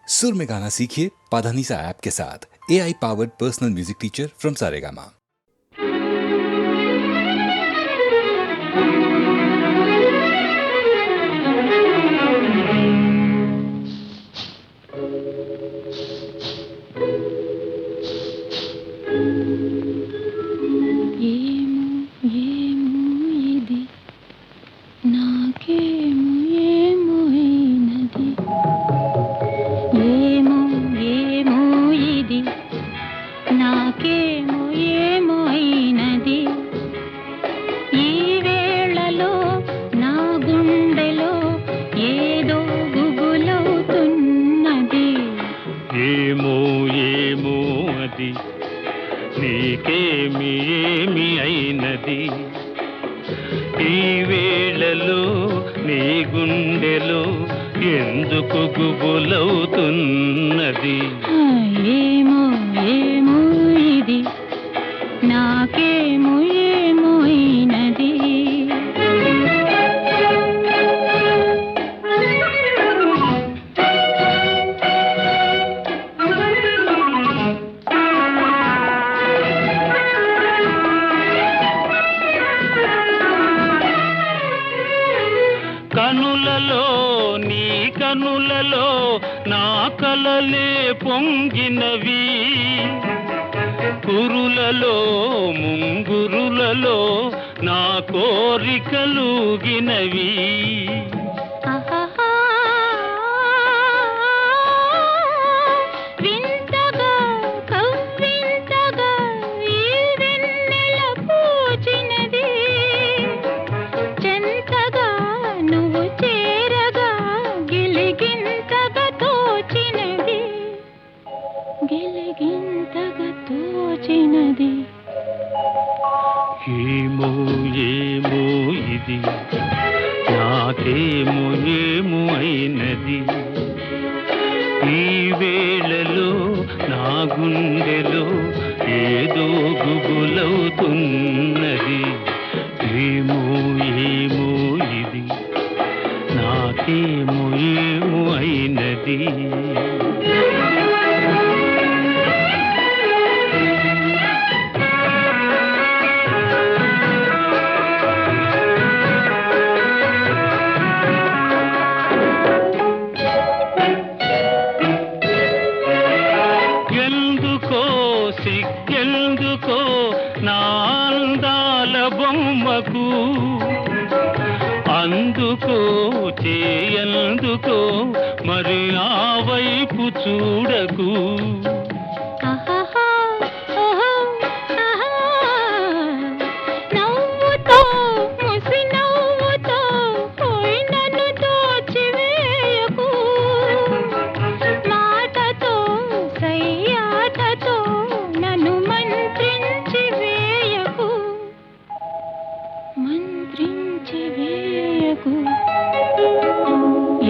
सुर में गाना सीखिए पाधानीसा ऐप के साथ। AI powered personal music teacher from Saregama. నీకేమి అయినది ఈ వేళలో నీ గుండెలో ఎందుకు గుబులవుతున్నది ఏమో ఏమో ఇది నాకేమో ఏమో అయినది కనులలో నా కలలే పొంగినవి కురులలో ముంగురులలో నా కోరికలుగినవి ఏమో ఏమో ఇది నాకేమో ఏమో అయినది ఈ వేళలో నా గుండెలో ఏదో గుబులవుతున్నది ఏమో ఏమో ఇది నాకేమో ఏమో అయినది సిగ్గెందుకో నా అందాల బొమ్మకు అందుకో చేయందుకో మరి ఆ వైపు చూడకు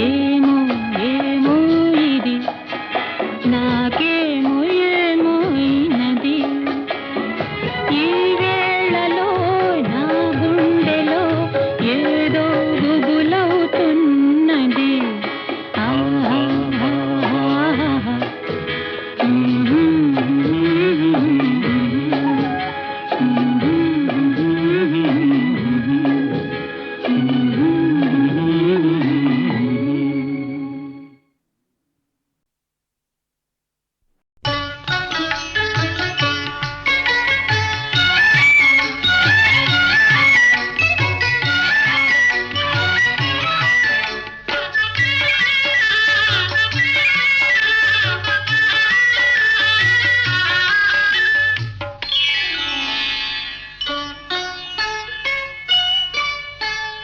ఏమో ఏమో ఇది నాకేమో ఏమో అయినది ఈ వేళలో నా గుండెలో ఏదో గుబులవుతున్నది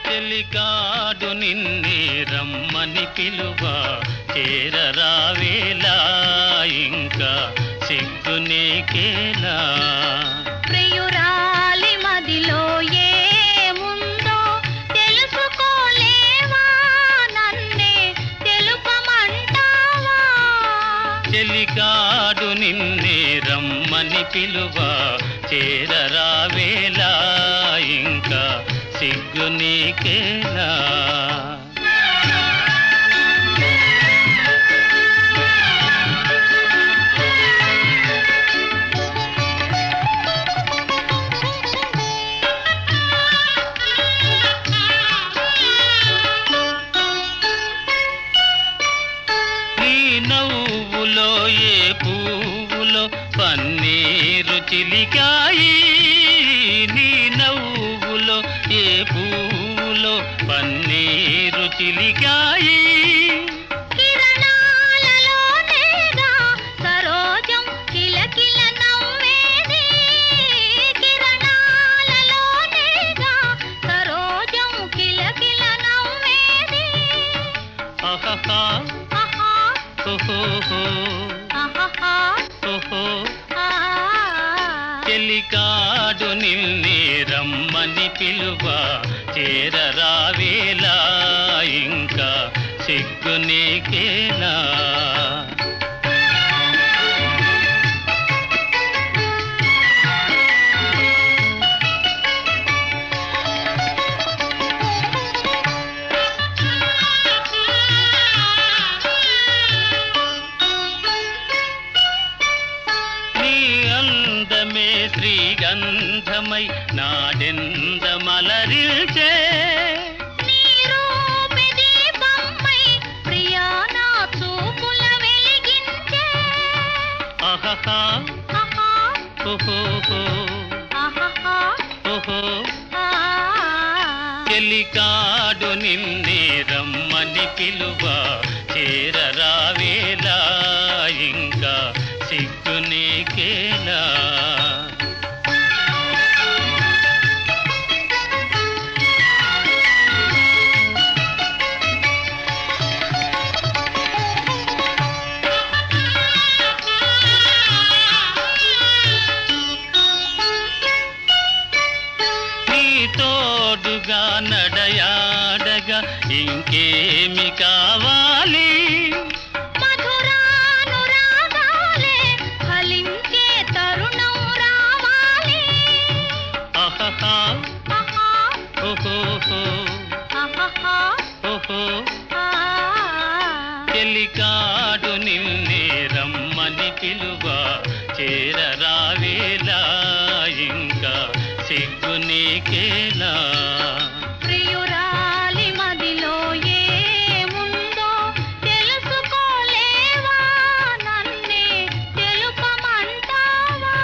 చెలికాడు నిన్నే రమ్మని పిలువ చేరరావేలా ఇంకా సిగ్గు నీకేలా ప్రియురాలి మదిలో ఏముందో తెలుసుకోలేవా నన్నే తెలుపమంటావా చెలికాడు నిన్నే రమ్మని పిలువ చేరరావేలా ఇంకా సిగ్గు నీకేలా ఏ పువ్వులో పన్నీరు చిలికాయి నీ నవ్వులో ఏ పువ్వులో పన్నీరు చిలికాయి కిరణాలలోనేగా సరోజం కిలకిల నవ్వేది కిరణాలలోనేగా సరోజం కిలకిల నవ్వేది ఆహా ఆహా ఓహో ఆహా ఓహో ఆ చెలికాడు నిన్నే రమ్మని పిలువ చేరరావేలా ఇంకా సిగ్గు నీకేలా నీ అందమే శ్రీగంధమై నాడెందమలరిల్చే నీ రూపే దీపమై ప్రియా నా చూపుల వెలిగించే ఆహా ఆహా ఓహో ఆహా ఓహో ఆ చెలికాడు నిన్నే రమ్మని పిలువ చేరరావేలా ఇంకా సిగ్గు నీకేలా నీ తోడుగా నడయాడగా ఇంకేమి కావాలి మధురానురాగాలే ఫలించే తరుణం రావాలి ఆహా ఆహా ఓహో ఆహా ఓహో ఆ చెలికాడు నిన్నే రమ్మని పిలువ చేరరావేలా ఇంకా సిగ్గు నీకేలా ప్రియురాలి మదిలో ఏముందో తెలుసుకోలేవా నన్నే తెలుపమంటావా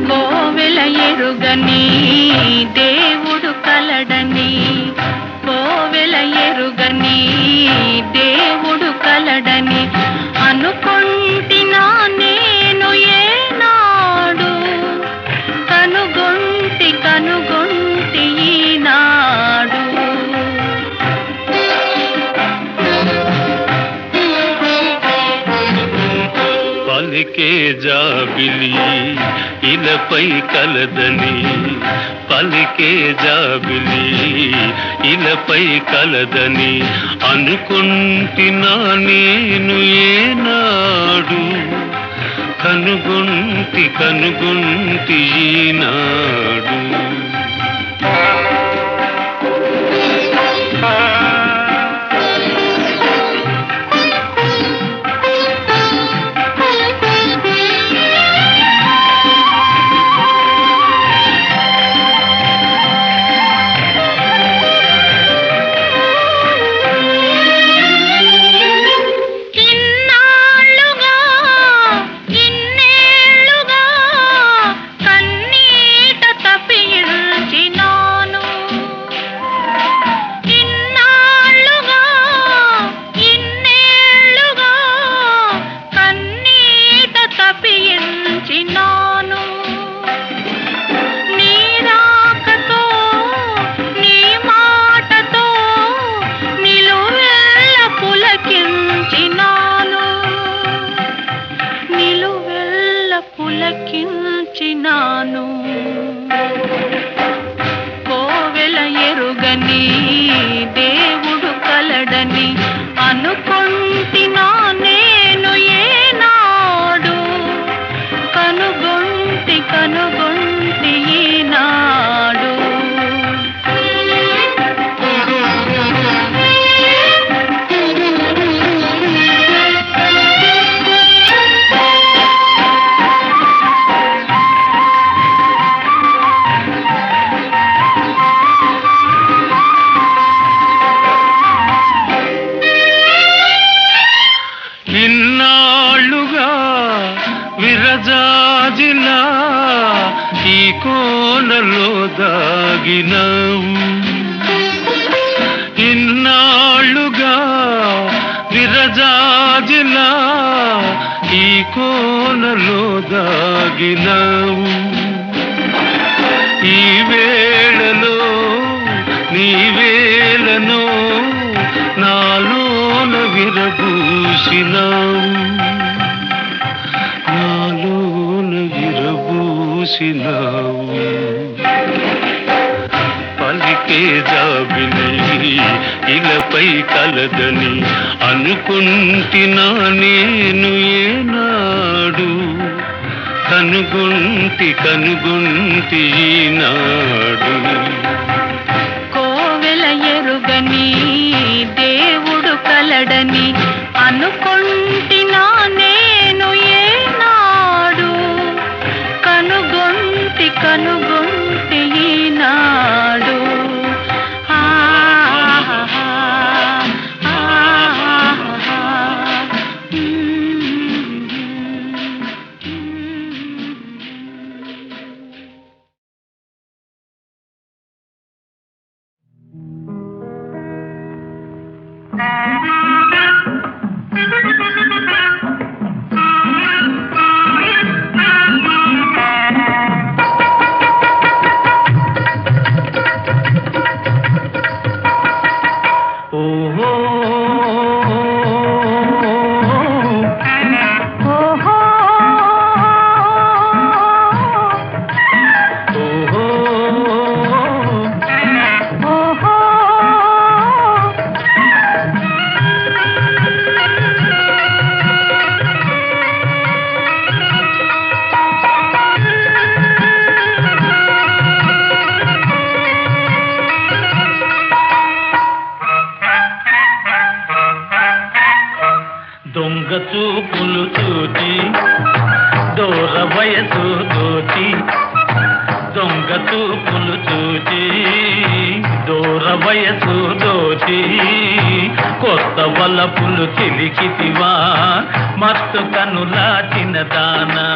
కోవెల ఎరుగని దేవుడు కలడని కోవెల ఎరుగని దేవుడు కలడని అనుకొంటినా నేను ఏనాడు కనుగొంటి ఈనాడు పలికే జాబిలి ఇలపై కలదని పలికే జాబిలి ఇలపై కలదని అనుకుంటున్నా నేను ఏనాడు కనుగొంటి ఈనాడు ఇన్నేళ్లుగా కన్నీట తప్పించినాను ఇన్నేళ్లుగా కన్నీట తప్పించినాను నీ రాకతో నీ మాటతో నిలువెల్ల పులకించినాను కోవెల ఎరుగని దేవుడు కలడని అనుకొంటినా నేను ఏనాడు కనుగొంటి ఈనాడు దాగినావు ఇన్నాళ్ళుగా విరజాజిలా ఈ కోనలో దాగినావు ఈ వేళలో నీ వేళనో నాలోన విరబూసినావు నాలోన విరబూసినావు పలికే జాబిలి ఇలపై కలదని అనుకుంటినా నేను ఏనాడు కనుగొంటి ఈనాడు కోవెల ఎరుగని దేవుడు కలడని అనుకుంటినా నేను ఏనాడు కనుగొంటి ఈనాడు దొంగ చూపులు చూచి దూర వయసు దోచి దొంగ చూపులు చూచి దూర వయసు దోచి కొత్త వలపులు చిలికితివా మత్తు కనులా చిన్నదానా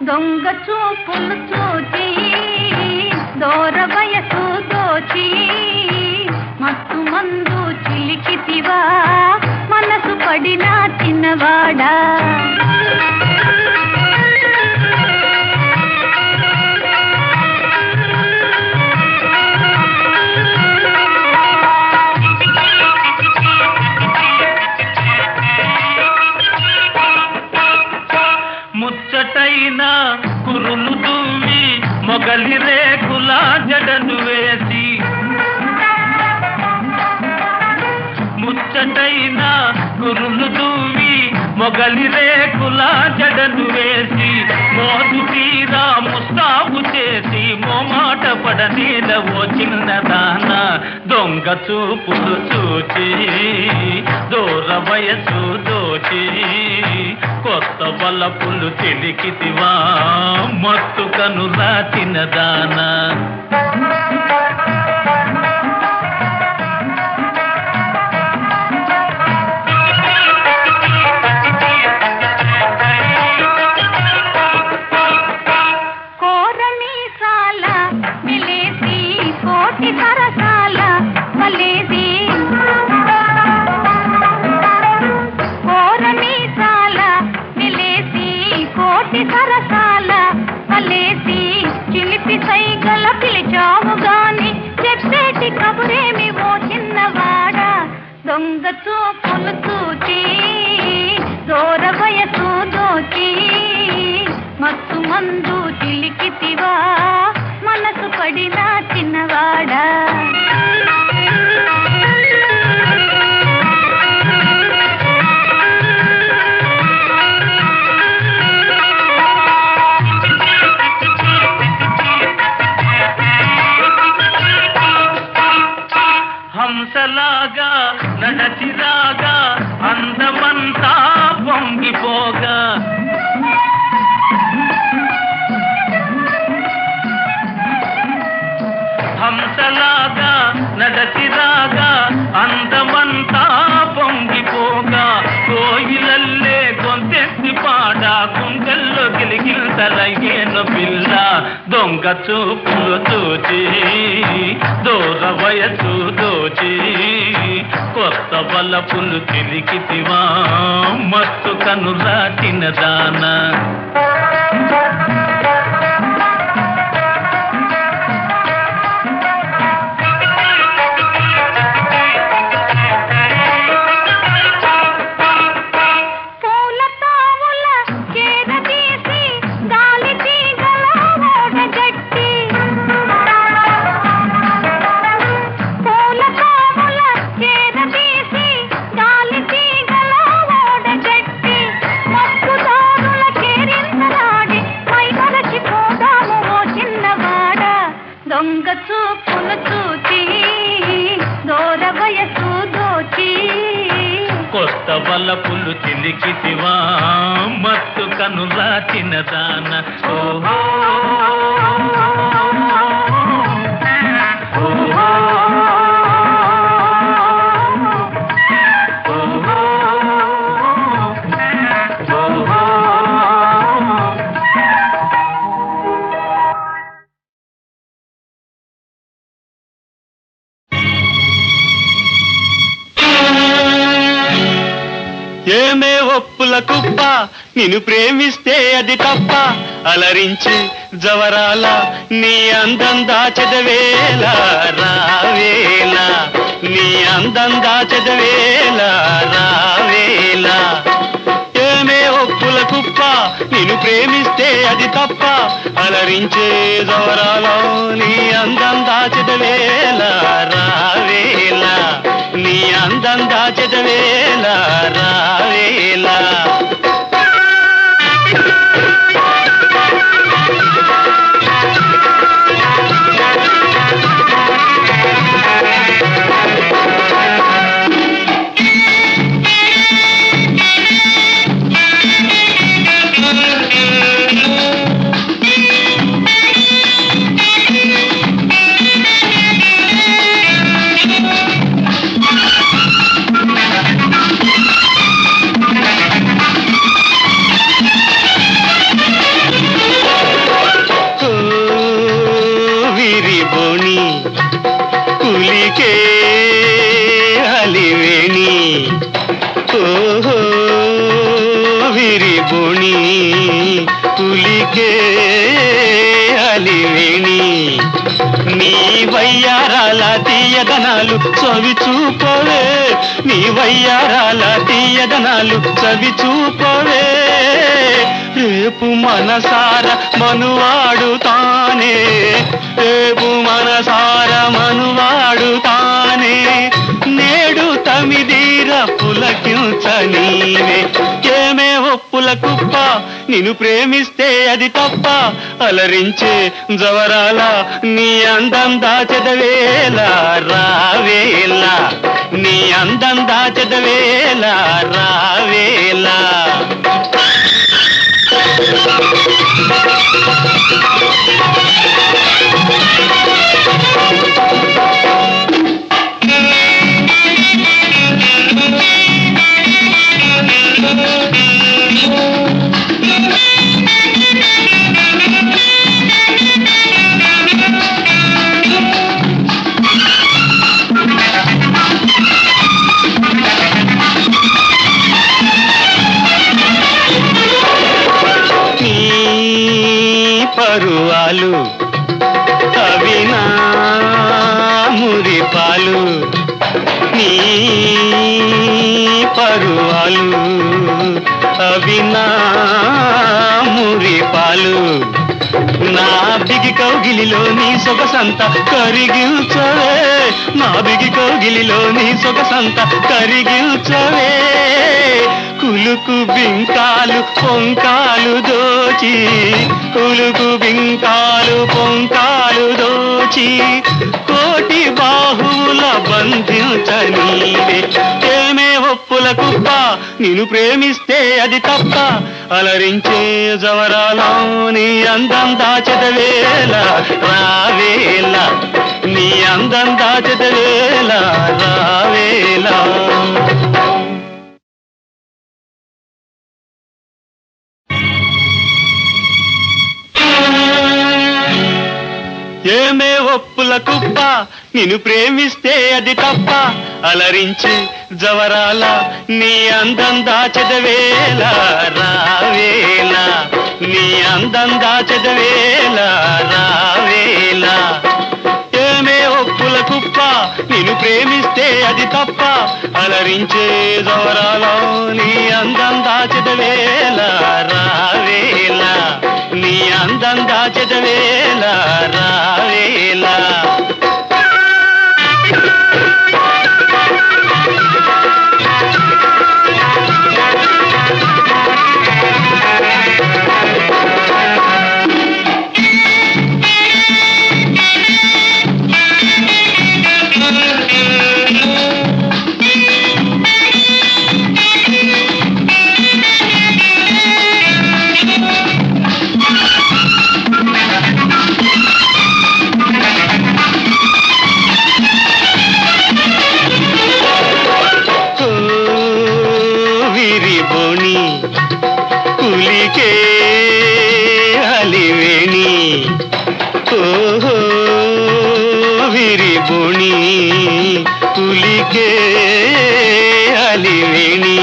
దొంగ చూపులు చూచి దూర వయసు దోచి మత్తు మందు చిలికితివా మనసు పడిన చిన్నవాడా ముచ్చటైన కురులు దువ్వి మొగలి రేకుల జడను వేసి ముచ్చటైన కురులు దువ్వి మొగలి రేకుల జడను వేసి మోదు తీరా ముస్తాబు చేసి మోమాట పడనేల ఓ చిన్నదాన దొంగ చూపులు చూచి దూర వయసు దోచి కొత్త బలపులు చిలికితివా మత్తు కనులా చిన్నదానా సరసాల మలేసి చిలిపి సైగల పిలిచావు గాని చెప్పేటి కబురేమి ఓ చిన్నవాడా దొంగ చూపులు చూచి దూర వయసు దోచి మత్తు మందు చిలికితివా మనసు పడిన చిన్నవాడా హంసలాగా నడచిరాగా అందమంతా పొంగిపోగా అసలయ్యేను పిల్ల దొంగ చూపులు చూచి దూర వయసు దోచి కొత్త బలపులు తిరిగితివా మత్తు కనురా తినదానా దొంగ చూపులు చూచి దూర వయసు దోచి కొత్త బలపులు చిలికితివా మత్తు కనులా తినదాన ఓహో ఏమే ఒప్పుల కుప్ప నిన్ను ప్రేమిస్తే అది తప్ప అలరించి జవరాల నీ అందం దాచెదవేళ రావేళ నీ అందం దాచెదవేళ రావేళ ఏమే ఒప్పుల కుప్ప నిన్ను ప్రేమిస్తే అది తప్ప అలరించే జవరాల నీ అందం దాచెదవేళ రావేళ నీ అందం దాచెదవేళ రావేళ కులికే హలివేణి ఓహో విరిబోణి కులికే హలివేణి నీ వయ్యారాల తీయదనాలు చవి చూపవే నీ వయ్యారాల తీయదనాలు చవి చూపవే రేపు మనసార మనువాడు తానే రేపు మనసార మనువాడు తానే నేడు తమిదీర పులకించనీవే ఏమే ఒప్పుల కుప్ప నిన్ను ప్రేమిస్తే అది తప్ప అలరించే జవరాల నీ అందం దాచెదవేళ రావేళ నీ అందం దాచెదవేళ రావేళ పరువాలు అవినా మురిపాలు నీ పరువాలు అవినా మురిపాలు నా బిగి కౌగిలిలో నీ సొగసంత కరిగిల్చవే నా బిగి కౌగిలిలో నీ సొగసంత కరిగిల్చవే కులుకు బింకాలు పొంకాలు దోచి కులుకు బింకాలు పొంకాలు దోచి కోటి బాహువుల బంధించనీవే ఏమే ఒప్పుల కుప్ప నిన్ను ప్రేమిస్తే అది తప్ప అలరించే జవరాలో నీ అందం దాచెదవేళ రావేళ నీ అందం దాచెదవేళ రావేళ ఏమే ఒప్పుల కుప్ప నిన్ను ప్రేమిస్తే అది తప్ప అలరించి జవరాల నీ అందం దాచెదవేళ రావేళ నీ అందం దాచెదవేళ రావేళ ఏమే ఒప్పుల కుప్ప నిన్ను ప్రేమిస్తే అది తప్ప అలరించే జవరాల నీ అందం దాచెదవేళ రావేళ నీ అందం దాచెదవేళ రావేళ కులికే అలివేణి ఓహో విరిబోణి కులికే అలివేణి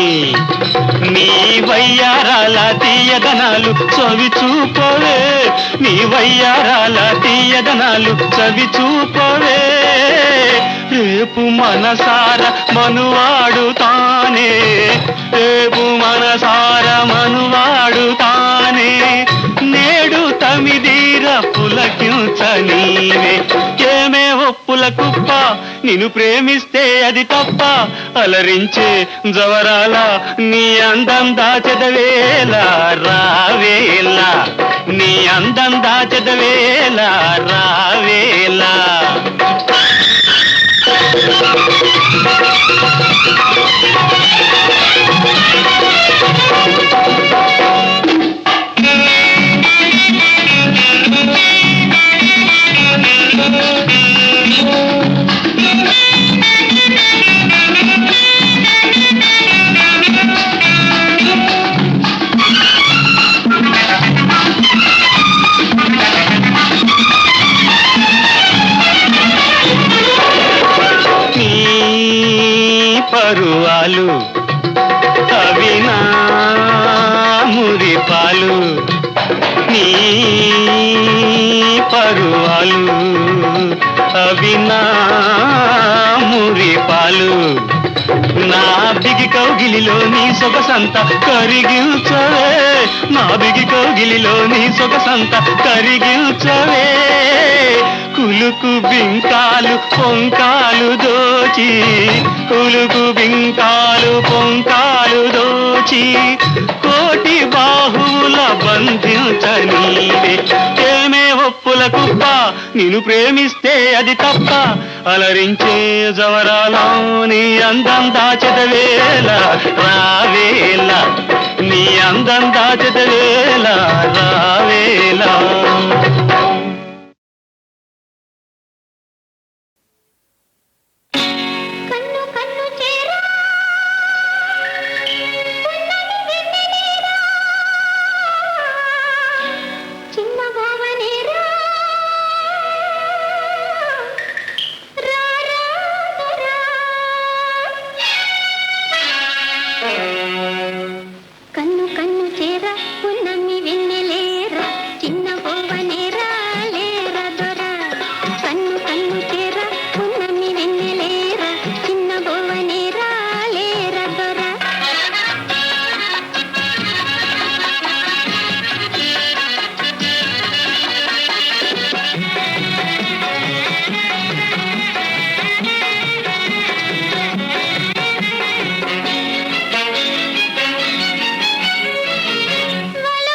నీ వయ్యారాల తీయదనాలు చవి చూపవే నీ వయ్యారాల తీయదనాలు చవి చూపవే రేపు మనసార మనువాడు తానే రేపు మనసార మనువాడు తానే నేడు తమిదీర పులకించ నీవే ఏమే ఒప్పుల కుప్ప నిన్ను ప్రేమిస్తే అది తప్ప అలరించే జవరాల నీ అందం దాచెదవేళ రావేళ నీ అందం దాచెదవేళ రావేళ పరువాలు అవినా మురిపాలు నీ పరువాలు అవినా మురిపాలు నా బిగి కౌగిలిలో నీ సొగసంత కరిగించవే నా బిగి కౌగిలిలో నీ సొగసంత కరిగించవే కులుకు బింకాలు పొంకాలు దోచి కులుకు బింకాలు పొంకాలు దోచి కోటి బాహువుల బంధించనీవే ఏమే ఒప్పుల కుప్ప నిన్ను ప్రేమిస్తే అది తప్ప అలరించే జవరాలో నీ అందం దాచెదవేళ రావేళ నీ అందం దాచెదవేళ రావేళ వల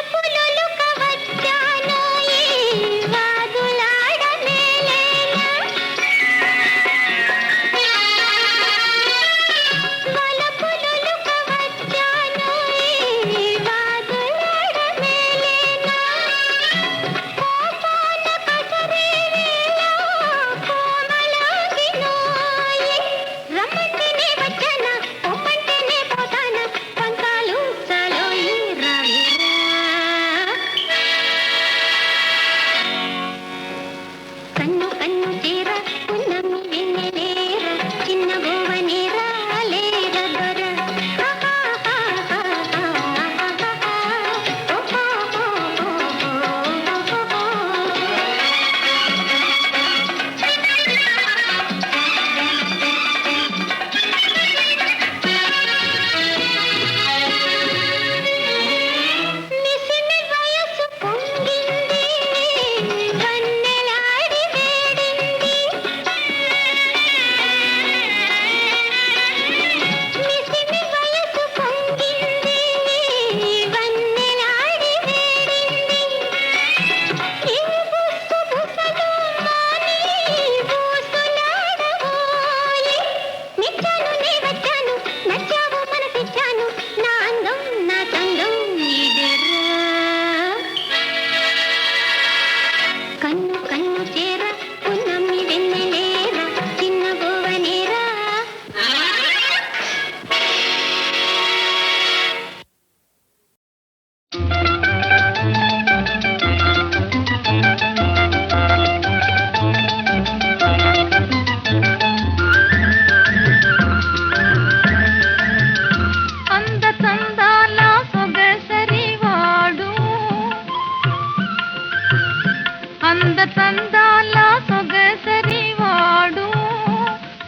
చందాల సొగసరివాడు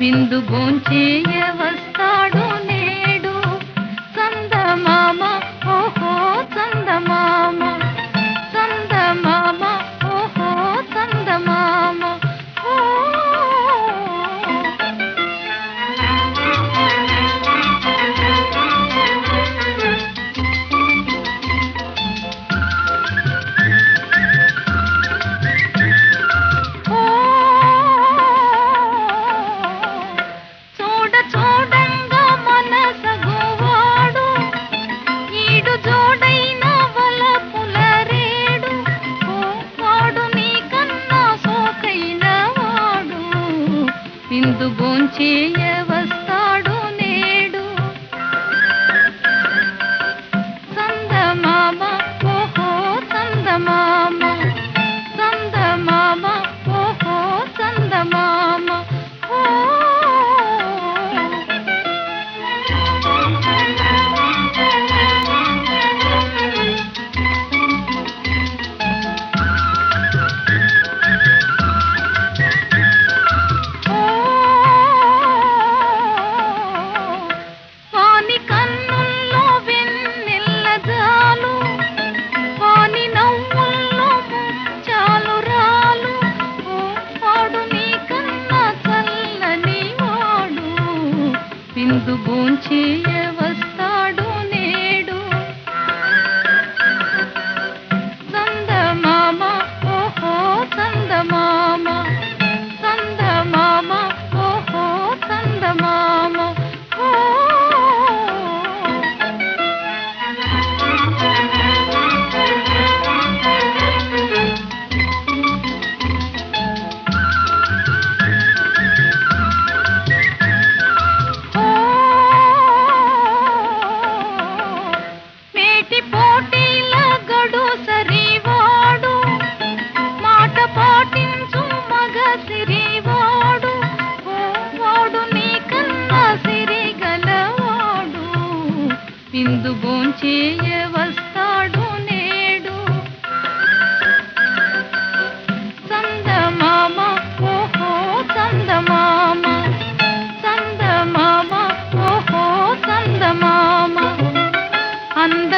విందు భోంచేయ వస్తాడు నేడు చందమామ ఓహో చందమామ చందమామ ఓహో చందమామ ఓ చూడంగా మనసగువాడు ఈడు జోడైన వలపుల రేడు వాడు నీకన్నా సోకైన వాడు విందు భోంచేయ వస్తాడు నేడు చందమామ ఓహో చందమామ చందమామ ఓహో చందమామ ఓ వాని కన్నుల్లో వెన్నెల్ల జాలు వాని నవ్వుల్లో ముత్యాలు రాలు వాడు నీకన్నా చల్లని వాడు విందు భోంచేయ వస్తాడు నేడు చందమామ ఓహో చందమామ చందమామ ఓహో చందమామ ఓ మేటి పోటీల గడు సరివాడు మాట పాటించు మగ సిరివాడు వాడు నీకన్నా సిరిగలవాడు విందు భోంచేయ వస్తాడు నేడు చందమామ ఓహో చందమామ చందమామ ఓహో చందమామ అంద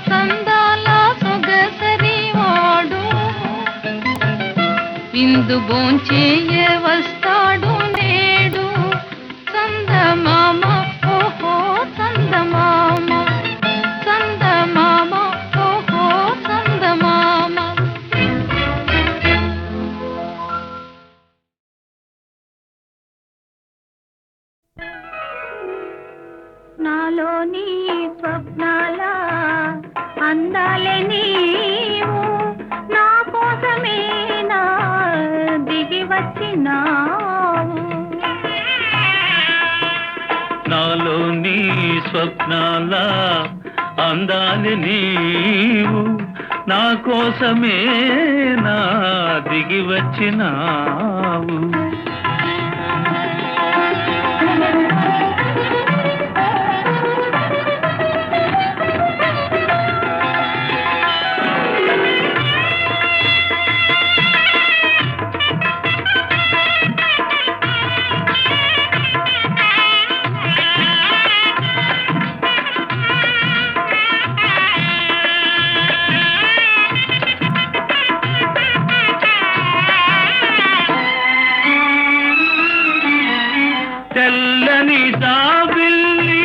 చందాల సొగసరివాడు విందు భోంచేయ వస్తాడు నేడు చందమామ ఓహో చందమామ చందమామ ఓహో చందమామ నాలోని స్వప్నాల అందాలే నీవు నా కోసమే నా దిగి వచ్చినావు నాలో నీ స్వప్నాల అందాలి నీవు నా కోసమే నా దిగి వచ్చినావు తెల్లని జాబిల్లి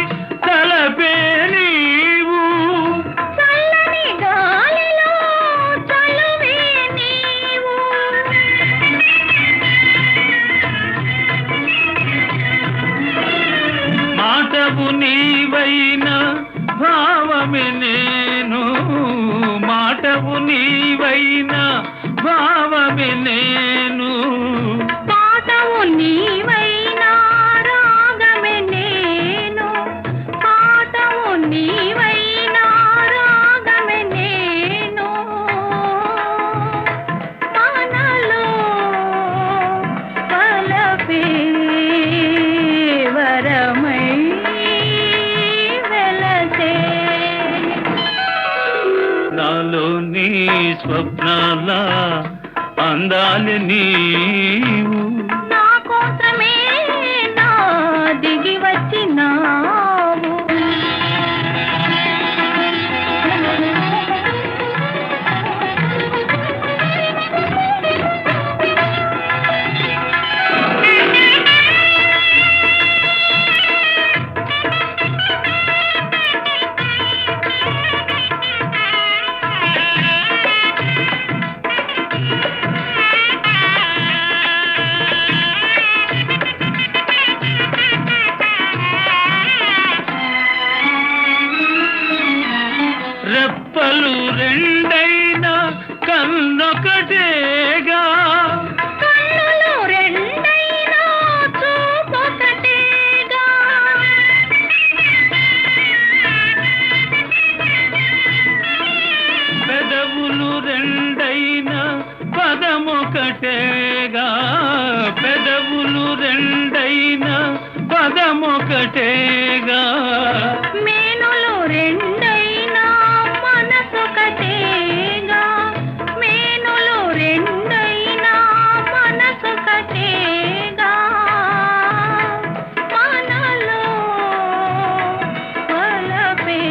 తలపే నీవు చల్లని గాలిలో చలువే నీవు మాటవు నీవైన భావమే నేను మాటవు నీవైన భావమే నేను పాటవు నీవైనా రాగమే నేను పాటవు నీవైనా రాగమే నేను మనలో కలపే వరమై వెలసే నాలో నీ స్వప్నాల అందాలి నీవు. నా కోసమే నా దిగి వచ్చినావు. రెప్పలు రెండైనా కన్నొకటేగా. కన్నులు రెండైనా చూపొకటేగా. పెదవులు రెండైనా పదమొకటేగా. పెదవులు రెండైనా పదమొకటేగా. మేనులు రెండైనా మనసొకటేగా. మేనులు రెండైనా మనసొకటేగా. మనలో వలపే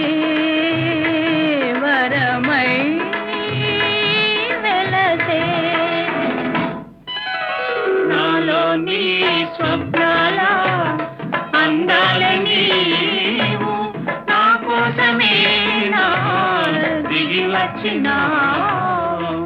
వరమై వెలసే. నాలో నీ స్వప్నాల అందాలి నీవు. నా కోసమే నా దిగి వచ్చినావు.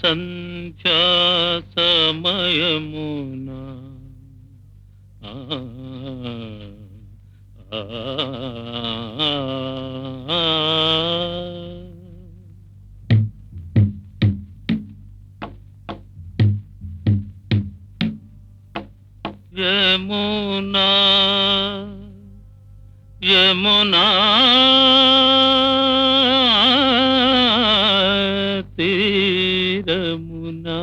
సంధ్యా సమయమున యమునా యమునా తీరమునా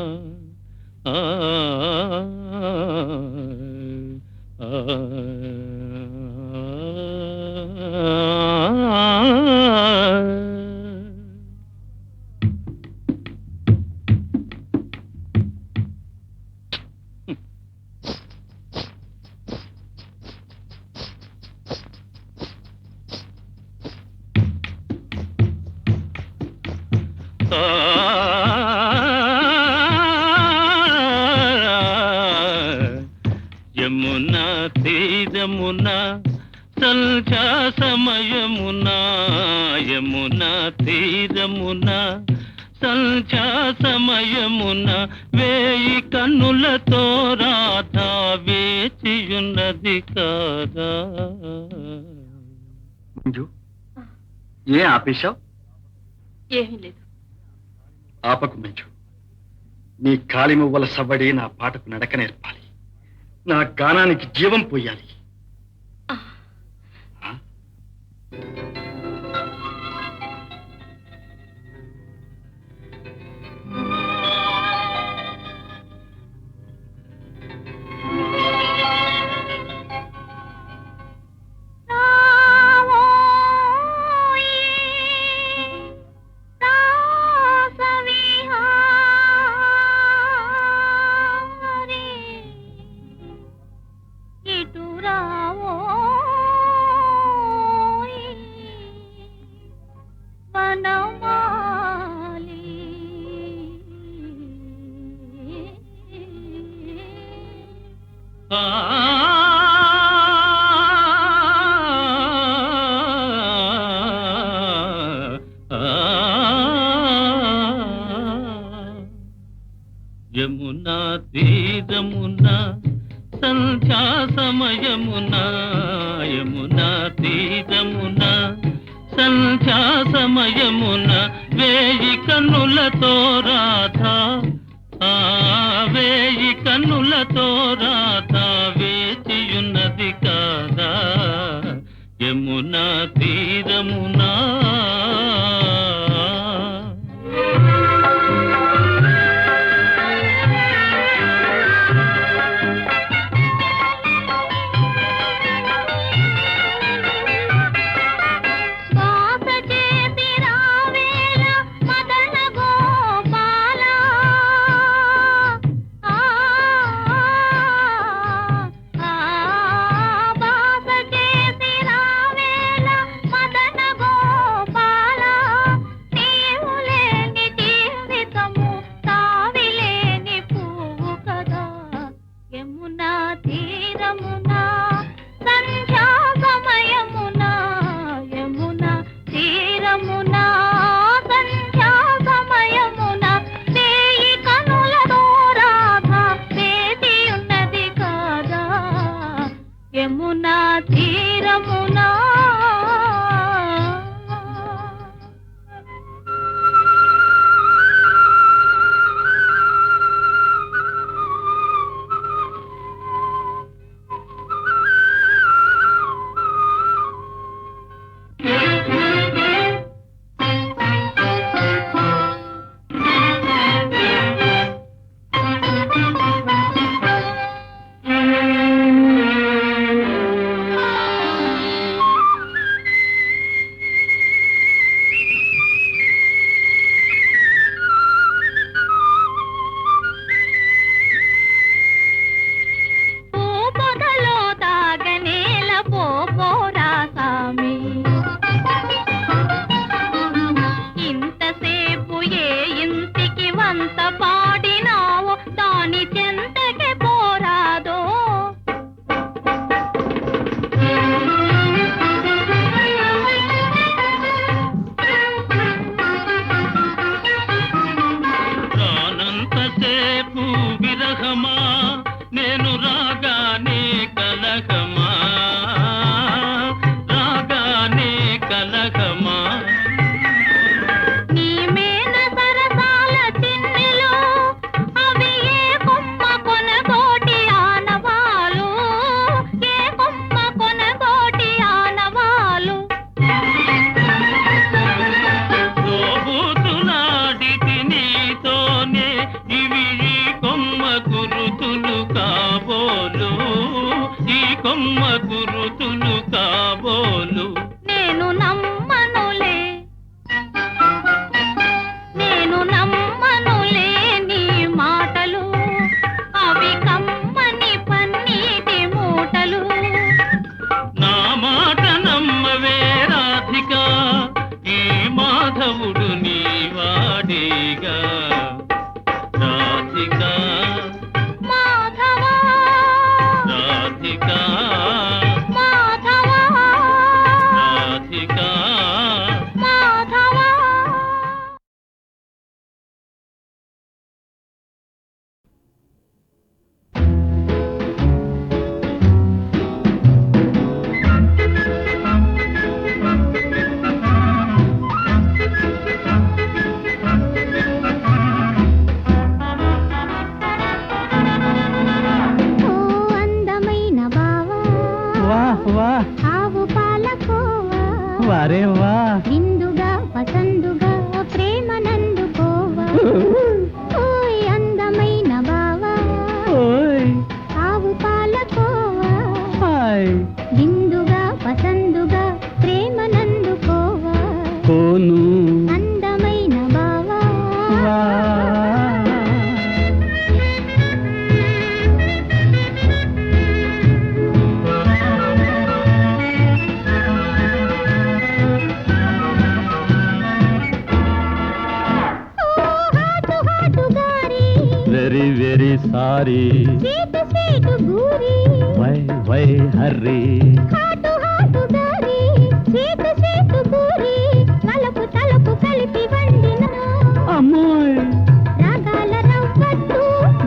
యమునా తీరమునా సంధ్యా సమయమునా. యమునా తీరమునా సంధ్యా సమయమున వేయి కన్నులతో రాధా వేచియున్నది కాదా. మంజు, ఏ ఆపేశావు? ఏమీ లేదు. ఆపకు మంజు. నీ కాలి మువ్వల సవ్వడి నా పాటకు నడక నేర్పాలి. నా గానానికి జీవం పోయాలి. యమునా తీరమునా సంధ్యా సమయమునా. యమునా తీరమునా సంధ్యా సమయమున వేయి కన్నులతో రాధా వేయి కన్నులతో రాధా వేచియున్నది కాదా. యమునా యమునా తీరమునా నేను రాగానే కలకమా రాగానే కలకమా నీ మేన సరసాల తిన్నెలో అవి ఏ కొమ్మ కొనగోటి ఆనవాలు ఏ కొమ్మ కొనగోటి ఆనవాలు తోబూతులాడితి నీతోనే ఇవి ఈ కొమ్మ గురుతులు కాబోలు ఈ కొమ్మ గురుతులు కాబోలు నేను నమ్మనులే నీ మాటలు అవి కమ్మని పన్నీటి మూటలు నా మాట నమ్మవే రాధిక ఈ మాధవుడు నీ వాడేగా రాధిక మాధవా రాధిక మాధవా రాధిక మాధవా ఓ అందమైన బావా వాహ్ వాహ్ ఆవు పాలకోవా వారే వాహ్ విందుగా పసందుగా ప్రేమ నందుకోవా ఓయ్ అందమైన బావా ఓయ్ ఆవు పాలకోవా హాయ్ విందుగా పసందుగా ప్రేమ నందుకోవా కోను అందమైన బావా ఓ హాటు హాటు గారి very very sorry seat seat గూరి why why hurry hot hot గారి సీటు సీటు గూరి తలుపు తలుపు కలిపి వండినను అమ్మోయ్ రాగాల రవ్వట్టు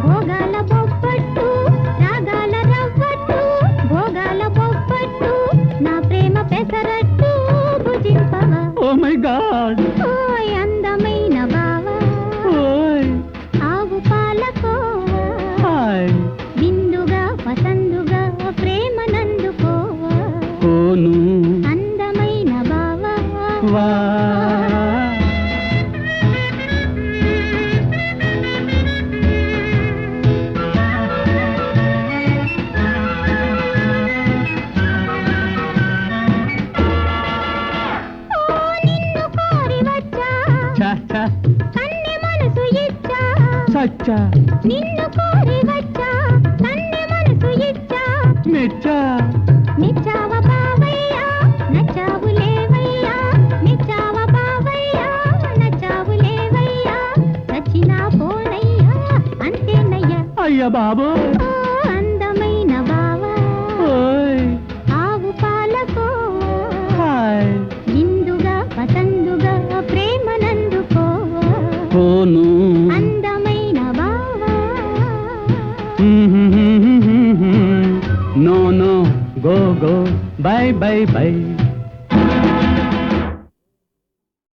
భోగాల బొబ్బట్టు రాగాల రవ్వట్టు భోగాల బొబ్బట్టు నా ప్రేమ పెసరట్టు భుజింపవా ఓ మై గాడ్ ఓయ్ అందమైన బావా ఓయ్ ఆవు పాలకోవా హాయ్ విందుగా పసందుగా ప్రేమ నందుకోవా కోను అందమైన బావా వా ఓ నిన్ను కోరి వచ్చా చా చా కన్నె మనసు ఇచ్చా సచ్చా నిన్ను కోరి వచ్చా కన్నె మనసు ఇచ్చా మెచ్చా నిచ్చావ బావయ్యా నచ్చావు లేవయ్యా నిచ్చావ బావయ్యా నచ్చావు లేవయ్యా చచ్చినా పోనయ్యా అంతేనయ్యా అయ్య బాబోయ్ ఓ అందమైన బావా ఓయ్ ఆవు పాలకోవా హాయ్ విందుగా పసందుగా ప్రేమ నందుకోవా కోను అందమైన బావా no no go go bye bye by